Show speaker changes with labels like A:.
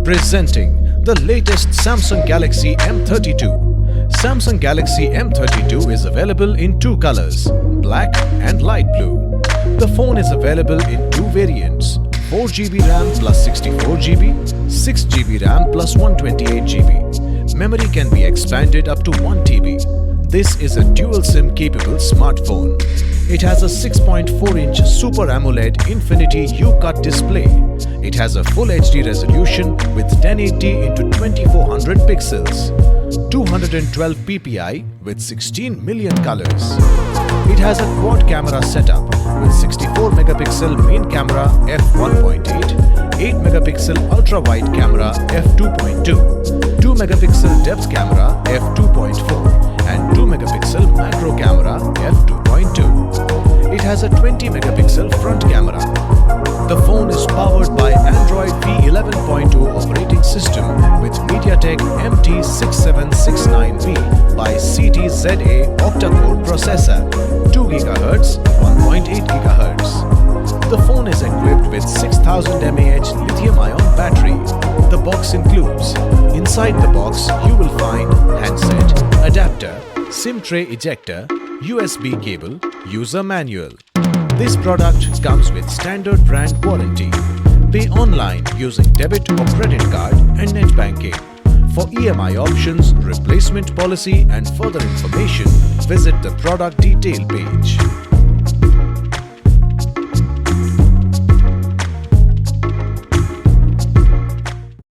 A: Presenting the latest Samsung Galaxy M32. Samsung Galaxy M32 is available in two colors, black and light blue. The phone is available in two variants, 4GB RAM plus 64GB, 6GB RAM plus 128GB. Memory can be expanded up to 1TB. This is a dual SIM capable smartphone. It has a 6.4-inch Super AMOLED Infinity U-Cut display. It has a Full HD resolution with 1080x2400 pixels, 212 ppi with 16 million colors. It has a quad camera setup with 64 megapixel main camera f1.8, 8 megapixel ultra-wide camera f2.2, 2 megapixel depth camera f2.4 and 2 megapixel macro camera f2.2. It has a 20 megapixel front camera. The phone is powered by Android V11.2 operating system with MediaTek MT6769V by CTZA octa-core processor, 2 GHz, 1.8 GHz. The phone is equipped with 6000 mAh lithium-ion battery. The box includes, inside the box you will find handset, adapter, SIM tray ejector, USB cable, user manual. This product comes with standard brand warranty. Pay online using debit or credit card and net banking. For EMI options, replacement policy and further information, visit the product detail page.